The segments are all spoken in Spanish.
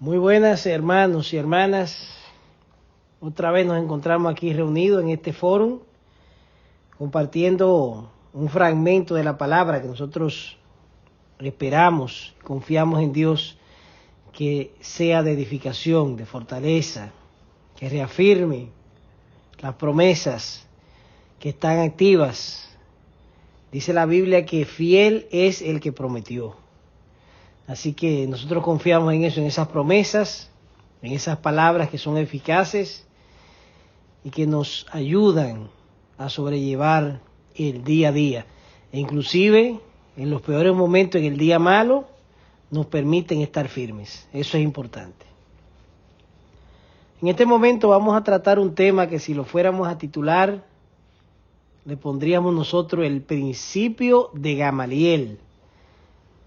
Muy buenas hermanos y hermanas, otra vez nos encontramos aquí reunidos en este foro compartiendo un fragmento de la palabra que nosotros esperamos, confiamos en Dios que sea de edificación, de fortaleza, que reafirme las promesas que están activas. Dice la Biblia que fiel es el que prometió. Así que nosotros confiamos en eso, en esas promesas, en esas palabras que son eficaces y que nos ayudan a sobrellevar el día a día. E inclusive en los peores momentos, en el día malo, nos permiten estar firmes. Eso es importante. En este momento vamos a tratar un tema que si lo fuéramos a titular, le pondríamos nosotros el principio de Gamaliel.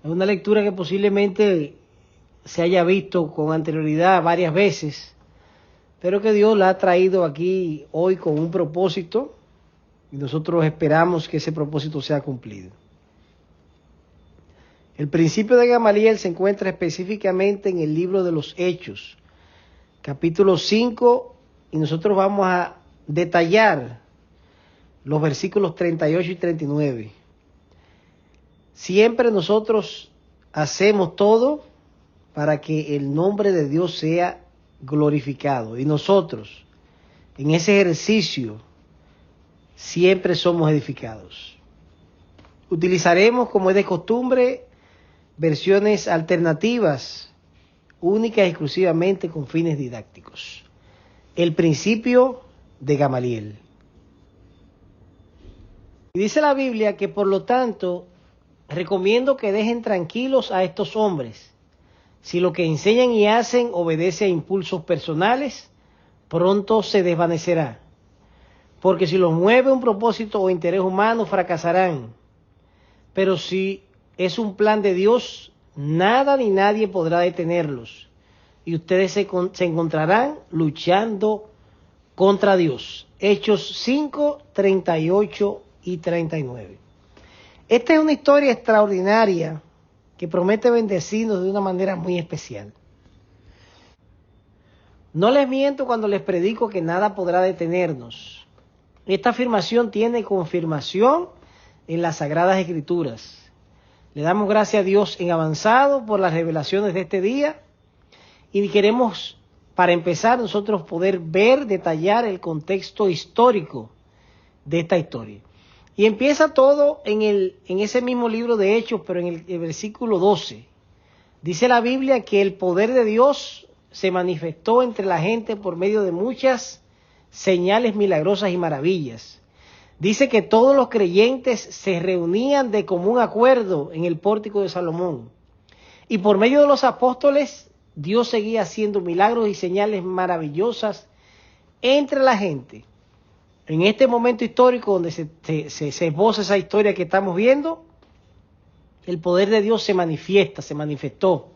Es una lectura que posiblemente se haya visto con anterioridad varias veces, pero que Dios la ha traído aquí hoy con un propósito y nosotros esperamos que ese propósito sea cumplido. El principio de Gamaliel se encuentra específicamente en el libro de los Hechos, capítulo 5, y nosotros vamos a detallar los versículos 38 y 39. Siempre nosotros hacemos todo para que el nombre de Dios sea glorificado. Y nosotros, en ese ejercicio, siempre somos edificados. Utilizaremos, como es de costumbre, versiones alternativas, únicas y exclusivamente con fines didácticos. El principio de Gamaliel. Y dice la Biblia que por lo tanto recomiendo que dejen tranquilos a estos hombres. Si lo que enseñan y hacen obedece a impulsos personales, pronto se desvanecerá. Porque si los mueve un propósito o interés humano, fracasarán. Pero si es un plan de Dios, nada ni nadie podrá detenerlos. Y ustedes se encontrarán luchando contra Dios. Hechos 5, 38 y 39. Esta es una historia extraordinaria que promete bendecirnos de una manera muy especial. No les miento cuando les predico que nada podrá detenernos. Esta afirmación tiene confirmación en las Sagradas Escrituras. Le damos gracias a Dios en avanzado por las revelaciones de este día y queremos, para empezar, nosotros poder ver, detallar el contexto histórico de esta historia. Y empieza todo en ese mismo libro de Hechos, pero en el versículo 12. Dice la Biblia que el poder de Dios se manifestó entre la gente por medio de muchas señales milagrosas y maravillas. Dice que todos los creyentes se reunían de común acuerdo en el pórtico de Salomón. Y por medio de los apóstoles, Dios seguía haciendo milagros y señales maravillosas entre la gente. En este momento histórico donde se esboza esa historia que estamos viendo, el poder de Dios se manifestó.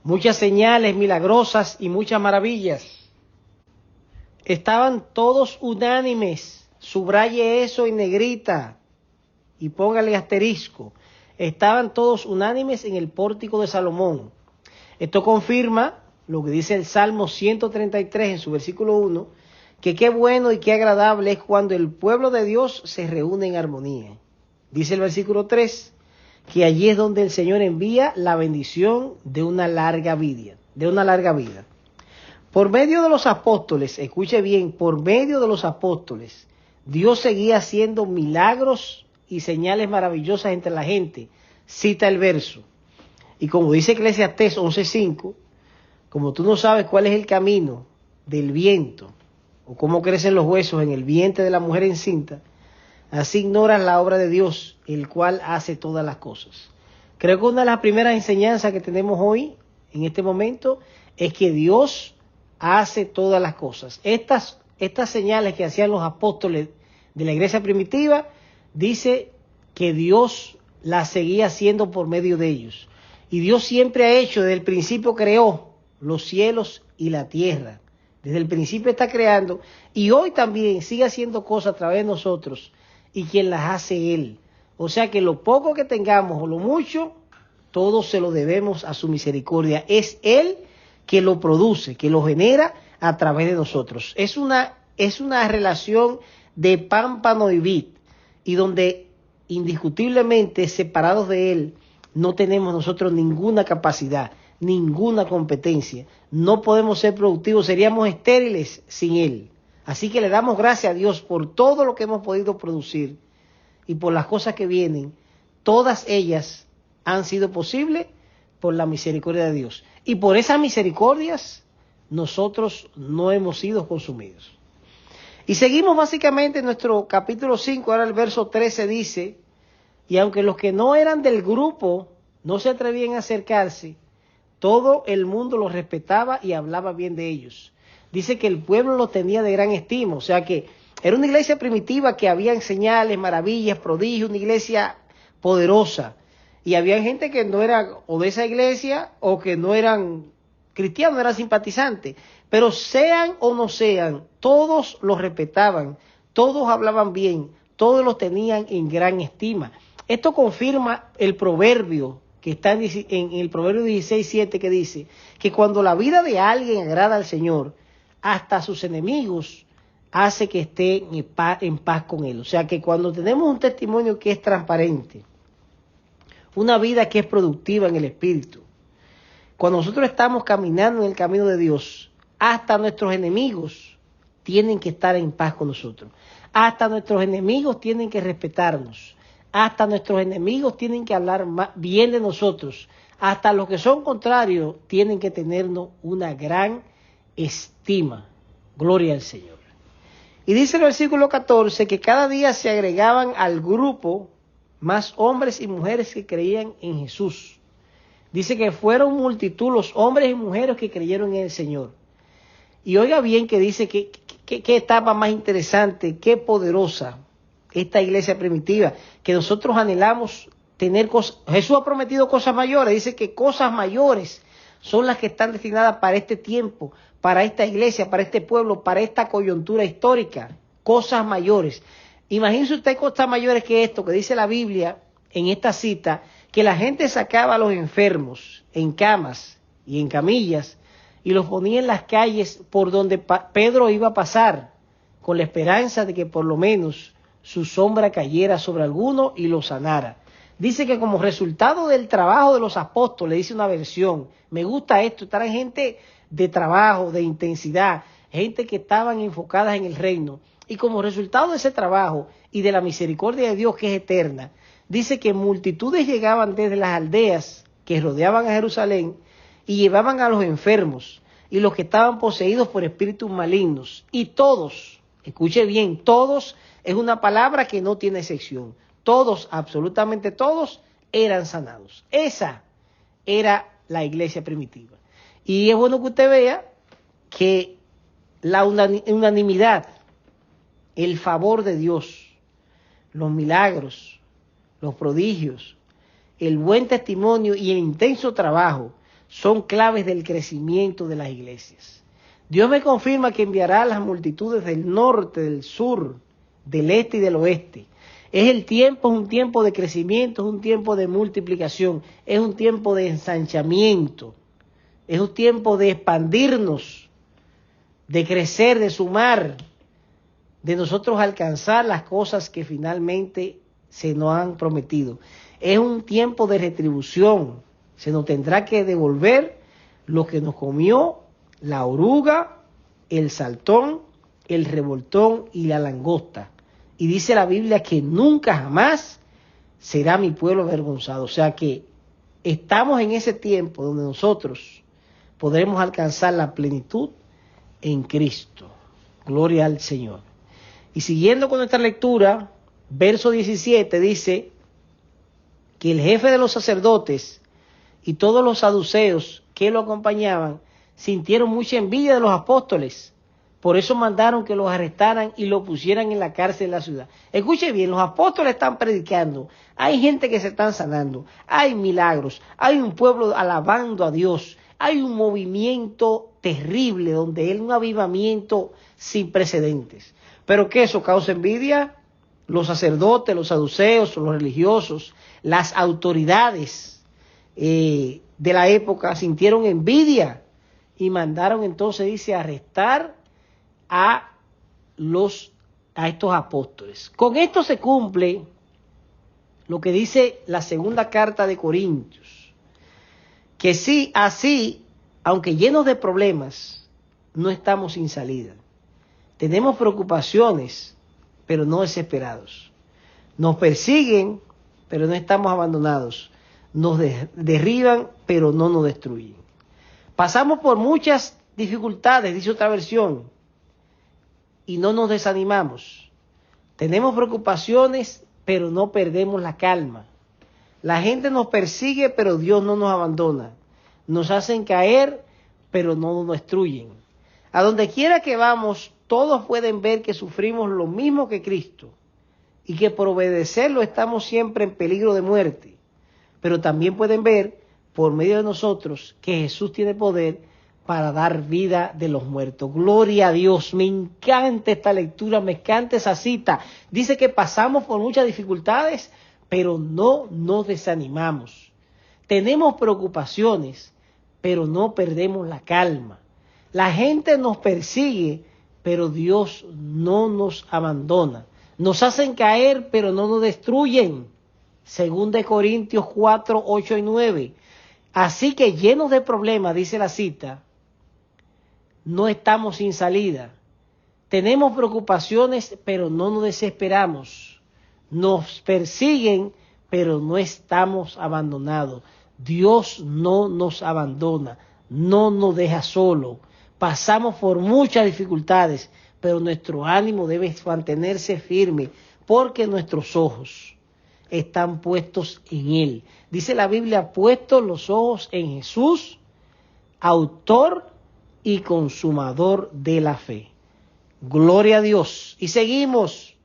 Muchas señales milagrosas y muchas maravillas. Estaban todos unánimes, subraye eso en negrita y póngale asterisco. Estaban todos unánimes en el pórtico de Salomón. Esto confirma lo que dice el Salmo 133 en su versículo 1, que qué bueno y qué agradable es cuando el pueblo de Dios se reúne en armonía. Dice el versículo 3, que allí es donde el Señor envía la bendición de una larga vida. Por medio de los apóstoles, escuche bien, por medio de los apóstoles, Dios seguía haciendo milagros y señales maravillosas entre la gente. Cita el verso. Y como dice Eclesiastés 11:5, como tú no sabes cuál es el camino del viento, o cómo crecen los huesos en el vientre de la mujer encinta, así ignoras la obra de Dios, el cual hace todas las cosas. Creo que una de las primeras enseñanzas que tenemos hoy, en este momento, es que Dios hace todas las cosas. Estas señales que hacían los apóstoles de la iglesia primitiva, dice que Dios las seguía haciendo por medio de ellos. Y Dios siempre ha hecho, desde el principio creó los cielos y la tierra. Desde el principio está creando y hoy también sigue haciendo cosas a través de nosotros y quien las hace Él. O sea que lo poco que tengamos o lo mucho, todo se lo debemos a su misericordia. Es Él que lo produce, que lo genera a través de nosotros. Es una relación de pámpano y vid, y donde indiscutiblemente separados de Él no tenemos nosotros ninguna capacidad, ninguna competencia. No podemos ser productivos, seríamos estériles sin Él. Así que le damos gracias a Dios por todo lo que hemos podido producir y por las cosas que vienen. Todas ellas han sido posibles por la misericordia de Dios. Y por esas misericordias nosotros no hemos sido consumidos. Y seguimos básicamente en nuestro capítulo 5, ahora el verso 13 dice, y aunque los que no eran del grupo no se atrevían a acercarse, todo el mundo los respetaba y hablaba bien de ellos. Dice que el pueblo los tenía de gran estima, o sea que era una iglesia primitiva que habían señales, maravillas, prodigios, una iglesia poderosa. Y había gente que no era o de esa iglesia o que no eran cristianos, no eran simpatizantes. Pero sean o no sean, todos los respetaban, todos hablaban bien, todos los tenían en gran estima. Esto confirma el proverbio que está en el proverbio 16:7 que dice que cuando la vida de alguien agrada al Señor, hasta sus enemigos hace que esté en paz con Él. O sea que cuando tenemos un testimonio que es transparente, una vida que es productiva en el Espíritu, cuando nosotros estamos caminando en el camino de Dios, hasta nuestros enemigos tienen que estar en paz con nosotros. Hasta nuestros enemigos tienen que respetarnos. Hasta nuestros enemigos tienen que hablar bien de nosotros. Hasta los que son contrarios tienen que tenernos una gran estima. Gloria al Señor. Y dice el versículo 14 que cada día se agregaban al grupo más hombres y mujeres que creían en Jesús. Dice que fueron multitud los hombres y mujeres que creyeron en el Señor. Y oiga bien que dice que qué etapa más interesante, qué poderosa esta iglesia primitiva, que nosotros anhelamos tener cosas. Jesús ha prometido cosas mayores, dice que cosas mayores son las que están destinadas para este tiempo, para esta iglesia, para este pueblo, para esta coyuntura histórica, cosas mayores. Imagínese usted cosas mayores que esto, que dice la Biblia en esta cita, que la gente sacaba a los enfermos en camas y en camillas y los ponía en las calles por donde Pedro iba a pasar, con la esperanza de que por lo menos su sombra cayera sobre alguno y lo sanara. Dice que como resultado del trabajo de los apóstoles, dice una versión, me gusta esto, estar en gente de trabajo, de intensidad, gente que estaban enfocadas en el reino, y como resultado de ese trabajo y de la misericordia de Dios que es eterna, dice que multitudes llegaban desde las aldeas que rodeaban a Jerusalén y llevaban a los enfermos y los que estaban poseídos por espíritus malignos. Y todos, escuche bien, todos es una palabra que no tiene excepción. Todos, absolutamente todos, eran sanados. Esa era la iglesia primitiva. Y es bueno que usted vea que la unanimidad, el favor de Dios, los milagros, los prodigios, el buen testimonio y el intenso trabajo son claves del crecimiento de las iglesias. Dios me confirma que enviará a las multitudes del norte, del sur, del este y del oeste. Es un tiempo de crecimiento, es un tiempo de multiplicación, es un tiempo de ensanchamiento, es un tiempo de expandirnos, de crecer, de sumar, de nosotros alcanzar las cosas que finalmente se nos han prometido. Es un tiempo de retribución. Se nos tendrá que devolver lo que nos comió la oruga, el saltón, el revoltón y la langosta. Y dice la Biblia que nunca jamás será mi pueblo avergonzado. O sea que estamos en ese tiempo donde nosotros podremos alcanzar la plenitud en Cristo. Gloria al Señor. Y siguiendo con nuestra lectura, verso 17 dice que el jefe de los sacerdotes y todos los saduceos que lo acompañaban sintieron mucha envidia de los apóstoles. Por eso mandaron que los arrestaran y los pusieran en la cárcel de la ciudad. Escuche bien, los apóstoles están predicando, hay gente que se están sanando, hay milagros, hay un pueblo alabando a Dios, hay un movimiento terrible donde hay un avivamiento sin precedentes. ¿Pero qué eso causa envidia? Los sacerdotes, los saduceos, los religiosos, las autoridades de la época sintieron envidia y mandaron entonces, dice, arrestar a estos apóstoles. Con esto se cumple lo que dice la segunda carta de Corintios, que sí, así, aunque llenos de problemas, no estamos sin salida. Tenemos preocupaciones, pero no desesperados. Nos persiguen, pero no estamos abandonados. Nos derriban, pero no nos destruyen. Pasamos por muchas dificultades, dice otra versión, y no nos desanimamos. Tenemos preocupaciones, pero no perdemos la calma. La gente nos persigue, pero Dios no nos abandona. Nos hacen caer, pero no nos destruyen. A donde quiera que vamos, todos pueden ver que sufrimos lo mismo que Cristo y que por obedecerlo estamos siempre en peligro de muerte. Pero también pueden ver, por medio de nosotros, que Jesús tiene poder para dar vida de los muertos. Gloria a Dios, me encanta esta lectura, me encanta esa cita. Dice que pasamos por muchas dificultades, pero no nos desanimamos. Tenemos preocupaciones, pero no perdemos la calma. La gente nos persigue, pero Dios no nos abandona. Nos hacen caer, pero no nos destruyen. Según de Corintios 4, 8 y 9. Así que llenos de problemas, dice la cita, no estamos sin salida. Tenemos preocupaciones, pero no nos desesperamos. Nos persiguen, pero no estamos abandonados. Dios no nos abandona, no nos deja solo. Pasamos por muchas dificultades, pero nuestro ánimo debe mantenerse firme, porque nuestros ojos están puestos en Él. Dice la Biblia, puestos los ojos en Jesús, autor y consumador de la fe. Gloria a Dios. Y seguimos.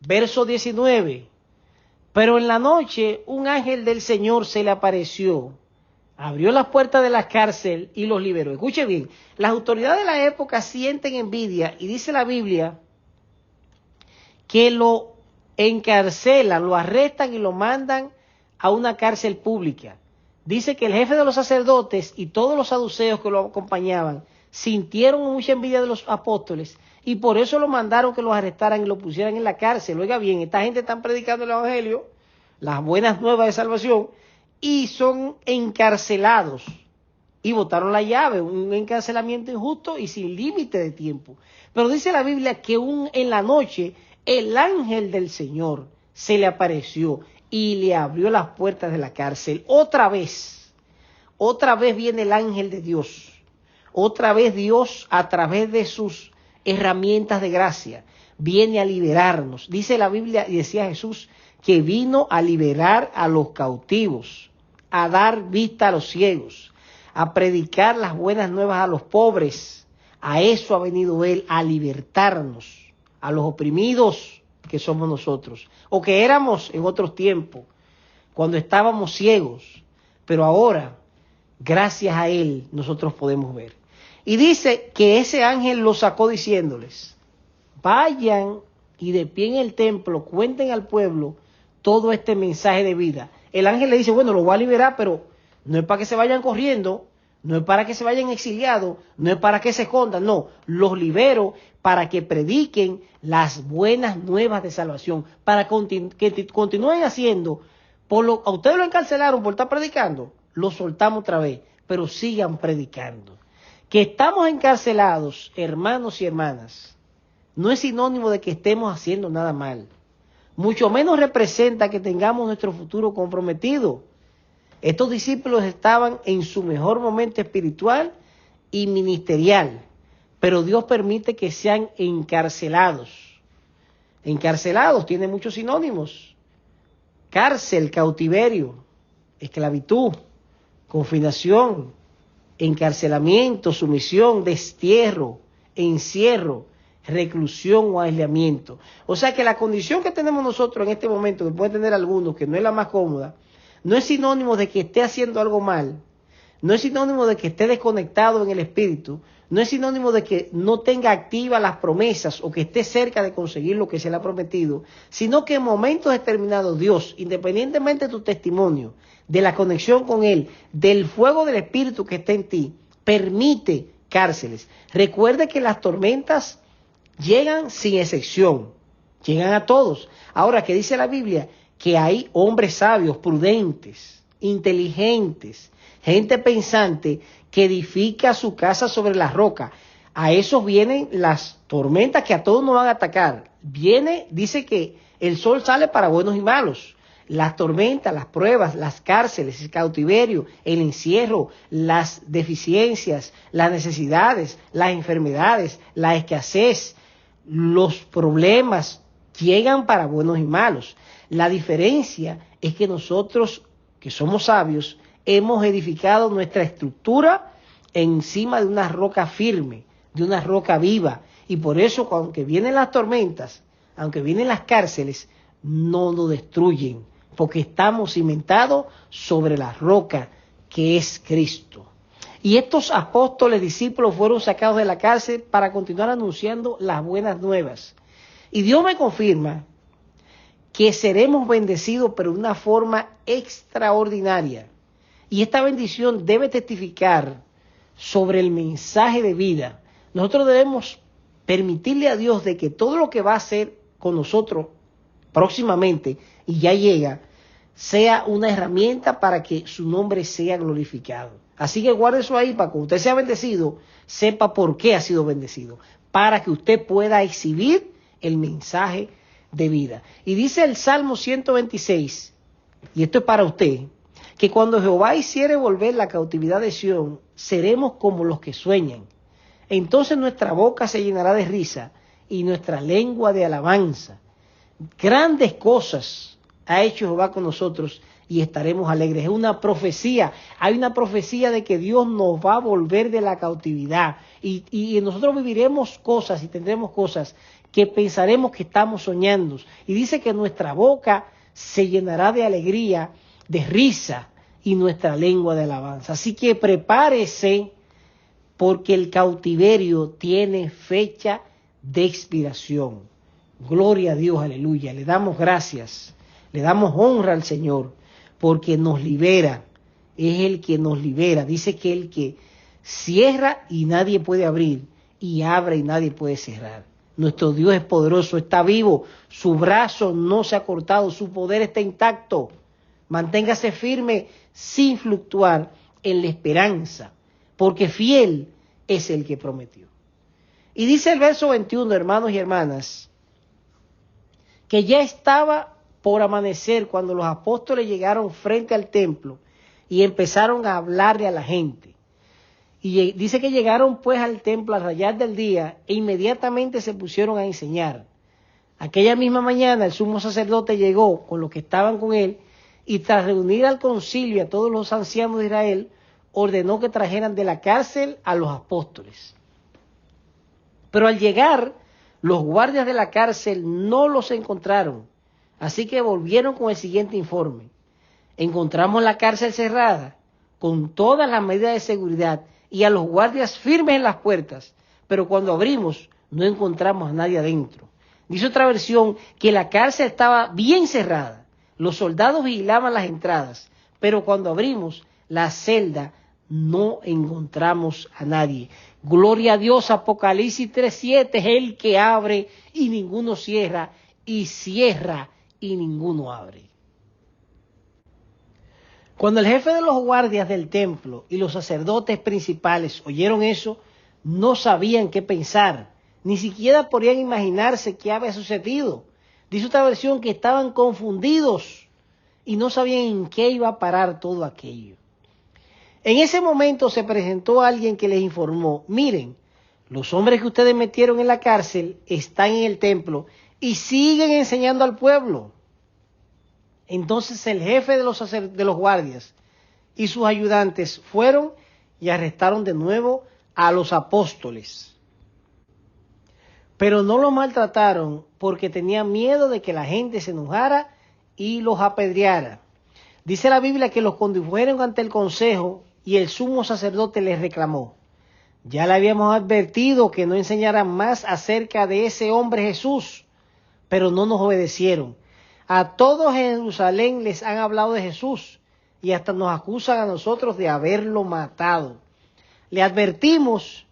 Verso 19. Pero en la noche un ángel del Señor se le apareció, abrió las puertas de la cárcel y los liberó. Escuche bien, las autoridades de la época sienten envidia y dice la Biblia que lo encarcelan, lo arrestan y lo mandan a una cárcel pública. Dice que el jefe de los sacerdotes y todos los saduceos que lo acompañaban sintieron mucha envidia de los apóstoles y por eso lo mandaron que los arrestaran y lo pusieran en la cárcel. Oiga bien, esta gente está predicando el evangelio, las buenas nuevas de salvación, y son encarcelados y botaron la llave, un encarcelamiento injusto y sin límite de tiempo. Pero dice la Biblia que en la noche el ángel del Señor se le apareció y le abrió las puertas de la cárcel. Otra vez viene el ángel de Dios. Otra vez Dios, a través de sus herramientas de gracia, viene a liberarnos. Dice la Biblia, y decía Jesús, que vino a liberar a los cautivos, a dar vista a los ciegos, a predicar las buenas nuevas a los pobres. A eso ha venido Él, a libertarnos, a los oprimidos que somos nosotros, o que éramos en otros tiempos, cuando estábamos ciegos, pero ahora, gracias a Él, nosotros podemos ver. Y dice que ese ángel lo sacó diciéndoles, vayan y de pie en el templo, cuenten al pueblo todo este mensaje de vida. El ángel le dice, bueno, lo voy a liberar, pero no es para que se vayan corriendo, no es para que se vayan exiliados, no es para que se escondan, no, los libero para que prediquen las buenas nuevas de salvación, para que continúen haciendo, a ustedes lo encarcelaron por estar predicando, lo soltamos otra vez, pero sigan predicando. Que estamos encarcelados, hermanos y hermanas, no es sinónimo de que estemos haciendo nada mal, mucho menos representa que tengamos nuestro futuro comprometido. Estos discípulos estaban en su mejor momento espiritual y ministerial, pero Dios permite que sean encarcelados. Encarcelados tiene muchos sinónimos: cárcel, cautiverio, esclavitud, confinación, encarcelamiento, sumisión, destierro, encierro, reclusión o aislamiento. O sea que la condición que tenemos nosotros en este momento, que pueden tener algunos, que no es la más cómoda, no es sinónimo de que esté haciendo algo mal, no es sinónimo de que esté desconectado en el espíritu, no es sinónimo de que no tenga activas las promesas o que esté cerca de conseguir lo que se le ha prometido, sino que en momentos determinados Dios, independientemente de tu testimonio, de la conexión con Él, del fuego del espíritu que está en ti, permite cárceles. Recuerde que las tormentas llegan sin excepción, llegan a todos. Ahora, ¿qué dice la Biblia? Que hay hombres sabios, prudentes, inteligentes, gente pensante que edifica su casa sobre la roca. A esos vienen las tormentas que a todos nos van a atacar. Dice que el sol sale para buenos y malos. Las tormentas, las pruebas, las cárceles, el cautiverio, el encierro, las deficiencias, las necesidades, las enfermedades, la escasez, los problemas llegan para buenos y malos. La diferencia es que nosotros, que somos sabios, hemos edificado nuestra estructura encima de una roca firme, de una roca viva. Y por eso, aunque vienen las tormentas, aunque vienen las cárceles, no nos destruyen, porque estamos cimentados sobre la roca que es Cristo. Y estos apóstoles, discípulos, fueron sacados de la cárcel para continuar anunciando las buenas nuevas. Y Dios me confirma que seremos bendecidos, pero de una forma extraordinaria. Y esta bendición debe testificar sobre el mensaje de vida. Nosotros debemos permitirle a Dios de que todo lo que va a hacer con nosotros próximamente, y ya llega, sea una herramienta para que su nombre sea glorificado. Así que guarde eso ahí para que usted sea bendecido, sepa por qué ha sido bendecido, para que usted pueda exhibir el mensaje de vida. Y dice el Salmo 126, y esto es para usted, que cuando Jehová hiciere volver la cautividad de Sión, seremos como los que sueñan. Entonces nuestra boca se llenará de risa y nuestra lengua de alabanza. Grandes cosas ha hecho Jehová con nosotros y estaremos alegres. Es una profecía, hay una profecía de que Dios nos va a volver de la cautividad y nosotros viviremos cosas y tendremos cosas que pensaremos que estamos soñando. Y dice que nuestra boca se llenará de alegría, de risa y nuestra lengua de alabanza. Así que prepárese porque el cautiverio tiene fecha de expiración. Gloria a Dios, aleluya. Le damos gracias, le damos honra al Señor porque nos libera. Es el que nos libera. Dice que el que cierra y nadie puede abrir y abre y nadie puede cerrar. Nuestro Dios es poderoso, está vivo, su brazo no se ha cortado, su poder está intacto. Manténgase firme sin fluctuar en la esperanza, porque fiel es el que prometió. Y dice el verso 21, hermanos y hermanas, que ya estaba por amanecer cuando los apóstoles llegaron frente al templo y empezaron a hablarle a la gente. Y dice que llegaron pues al templo al rayar del día e inmediatamente se pusieron a enseñar. Aquella misma mañana el sumo sacerdote llegó con los que estaban con él y tras reunir al concilio y a todos los ancianos de Israel, ordenó que trajeran de la cárcel a los apóstoles. Pero al llegar, los guardias de la cárcel no los encontraron, así que volvieron con el siguiente informe. Encontramos la cárcel cerrada, con todas las medidas de seguridad, y a los guardias firmes en las puertas, pero cuando abrimos no encontramos a nadie adentro. Dice otra versión que la cárcel estaba bien cerrada, los soldados vigilaban las entradas, pero cuando abrimos la celda no encontramos a nadie. Gloria a Dios, Apocalipsis 3:7 es el que abre y ninguno cierra, y cierra y ninguno abre. Cuando el jefe de los guardias del templo y los sacerdotes principales oyeron eso, no sabían qué pensar, ni siquiera podían imaginarse qué había sucedido. Dice otra versión que estaban confundidos y no sabían en qué iba a parar todo aquello. En ese momento se presentó alguien que les informó, miren, los hombres que ustedes metieron en la cárcel están en el templo y siguen enseñando al pueblo. Entonces el jefe de los guardias y sus ayudantes fueron y arrestaron de nuevo a los apóstoles. Pero no los maltrataron porque tenían miedo de que la gente se enojara y los apedreara. Dice la Biblia que los condujeron ante el consejo y el sumo sacerdote les reclamó. Ya le habíamos advertido que no enseñaran más acerca de ese hombre Jesús, pero no nos obedecieron. A todos en Jerusalén les han hablado de Jesús y hasta nos acusan a nosotros de haberlo matado. Le advertimos,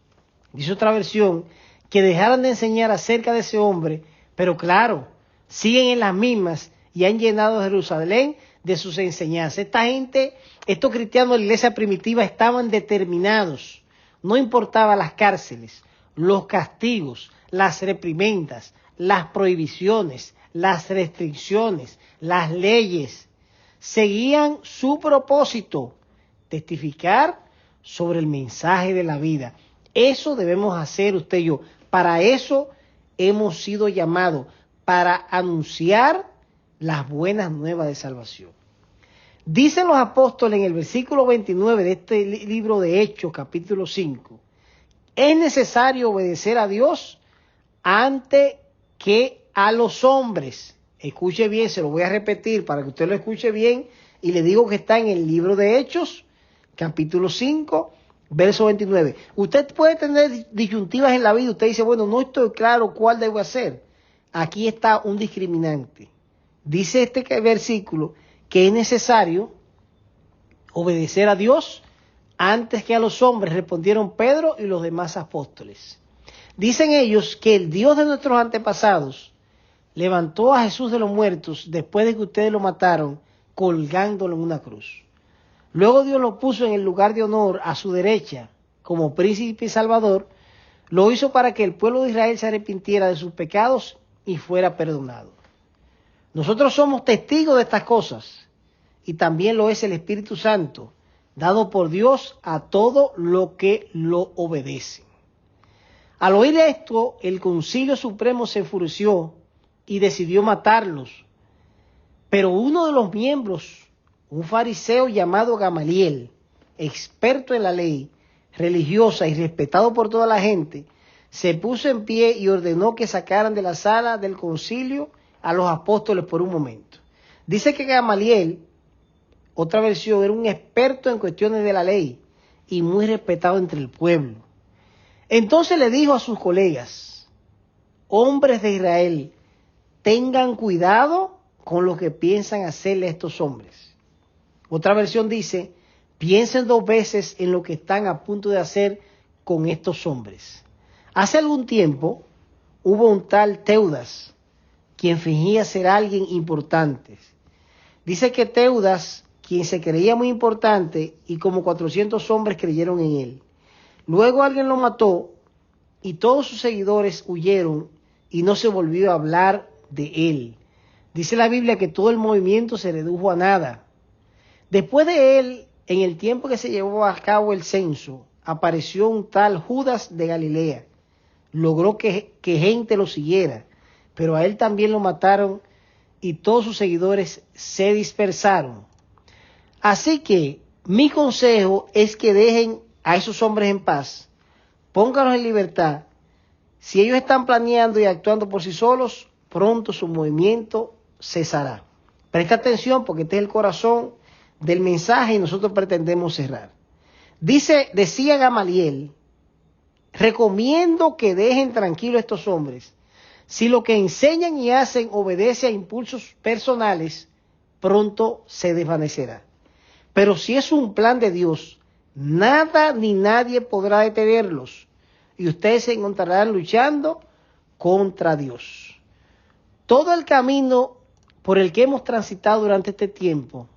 dice otra versión, que dejaran de enseñar acerca de ese hombre, pero claro, siguen en las mismas y han llenado Jerusalén de sus enseñanzas. Esta gente, estos cristianos de la iglesia primitiva estaban determinados, no importaba las cárceles, los castigos, las reprimendas, las prohibiciones, las restricciones, las leyes, seguían su propósito, testificar sobre el mensaje de la vida. Eso debemos hacer usted y yo. Para eso hemos sido llamados, para anunciar las buenas nuevas de salvación. Dicen los apóstoles en el versículo 29 de este libro de Hechos, capítulo 5, es necesario obedecer a Dios antes que a los hombres. Escuche bien, se lo voy a repetir para que usted lo escuche bien, y le digo que está en el libro de Hechos, capítulo 5, verso 29. Usted puede tener disyuntivas en la vida, usted dice, bueno, no estoy claro cuál debo hacer. Aquí está un discriminante. Dice este versículo que es necesario obedecer a Dios antes que a los hombres, respondieron Pedro y los demás apóstoles. Dicen ellos que el Dios de nuestros antepasados levantó a Jesús de los muertos después de que ustedes lo mataron colgándolo en una cruz. Luego Dios lo puso en el lugar de honor a su derecha como príncipe y salvador. Lo hizo para que el pueblo de Israel se arrepintiera de sus pecados y fuera perdonado. Nosotros somos testigos de estas cosas y también lo es el Espíritu Santo, dado por Dios a todo lo que lo obedece. Al oír esto, el Concilio Supremo se enfureció y decidió matarlos. Pero uno de los miembros, un fariseo llamado Gamaliel, experto en la ley religiosa y respetado por toda la gente, se puso en pie y ordenó que sacaran de la sala del concilio a los apóstoles por un momento. Dice que Gamaliel, otra versión, era un experto en cuestiones de la ley y muy respetado entre el pueblo. Entonces le dijo a sus colegas, hombres de Israel, tengan cuidado con lo que piensan hacerle a estos hombres. Otra versión dice, piensen 2 veces en lo que están a punto de hacer con estos hombres. Hace algún tiempo hubo un tal Teudas, quien fingía ser alguien importante. Dice que Teudas, quien se creía muy importante, y como 400 hombres creyeron en él. Luego alguien lo mató y todos sus seguidores huyeron y no se volvió a hablar de él. Dice la Biblia que todo el movimiento se redujo a nada. Después de él, en el tiempo que se llevó a cabo el censo, apareció un tal Judas de Galilea. Logró que gente lo siguiera, pero a él también lo mataron y todos sus seguidores se dispersaron. Así que mi consejo es que dejen a esos hombres en paz, pónganlos en libertad. Si ellos están planeando y actuando por sí solos, pronto su movimiento cesará. Presta atención porque este es el corazón del mensaje y nosotros pretendemos cerrar. Decía Gamaliel, recomiendo que dejen tranquilos a estos hombres. Si lo que enseñan y hacen obedece a impulsos personales, pronto se desvanecerá. Pero si es un plan de Dios, nada ni nadie podrá detenerlos y ustedes se encontrarán luchando contra Dios. Todo el camino por el que hemos transitado durante este tiempo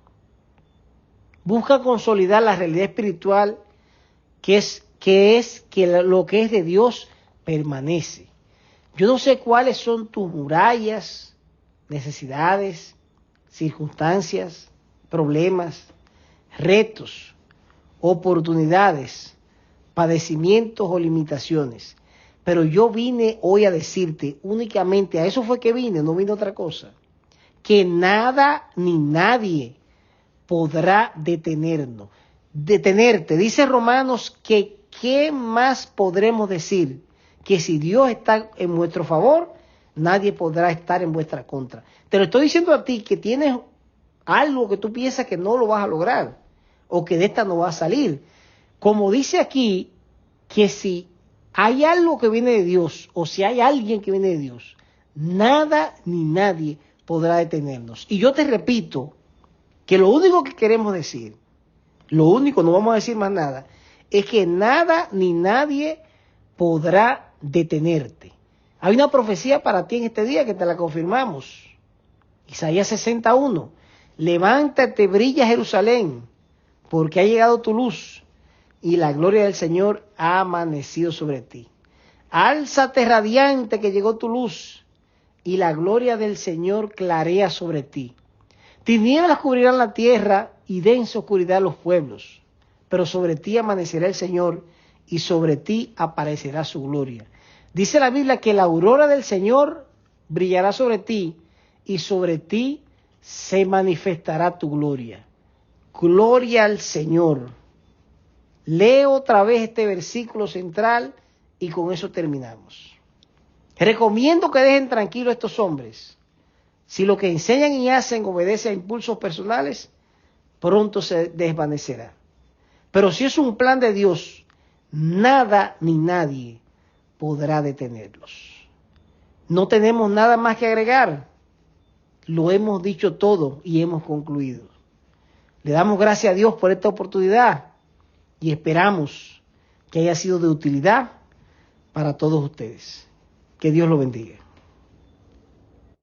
busca consolidar la realidad espiritual que lo que es de Dios permanece. Yo no sé cuáles son tus murallas, necesidades, circunstancias, problemas, retos, oportunidades, padecimientos o limitaciones. Pero yo vine hoy a decirte únicamente, a eso fue que vine, no vine a otra cosa, que nada ni nadie podrá detenerte. Dice Romanos que ¿qué más podremos decir? Que si Dios está en vuestro favor, nadie podrá estar en vuestra contra. Te lo estoy diciendo a ti que tienes algo que tú piensas que no lo vas a lograr o que de esta no va a salir. Como dice aquí, que si hay algo que viene de Dios o si hay alguien que viene de Dios, nada ni nadie podrá detenernos. Y yo te repito que lo único que queremos decir, lo único, no vamos a decir más nada, es que nada ni nadie podrá detenerte. Hay una profecía para ti en este día que te la confirmamos. Isaías 61. Levántate, brilla Jerusalén, porque ha llegado tu luz y la gloria del Señor ha amanecido sobre ti. Álzate radiante, que llegó tu luz y la gloria del Señor clarea sobre ti. Tinieblas cubrirán la tierra y densa oscuridad los pueblos, pero sobre ti amanecerá el Señor y sobre ti aparecerá su gloria. Dice la Biblia que la aurora del Señor brillará sobre ti y sobre ti se manifestará tu gloria. Gloria al Señor. Leo otra vez este versículo central y con eso terminamos. Recomiendo que dejen tranquilos a estos hombres. Si lo que enseñan y hacen obedece a impulsos personales, pronto se desvanecerá. Pero si es un plan de Dios, nada ni nadie podrá detenerlos. No tenemos nada más que agregar. Lo hemos dicho todo y hemos concluido. Le damos gracias a Dios por esta oportunidad y esperamos que haya sido de utilidad para todos ustedes. Que Dios lo bendiga.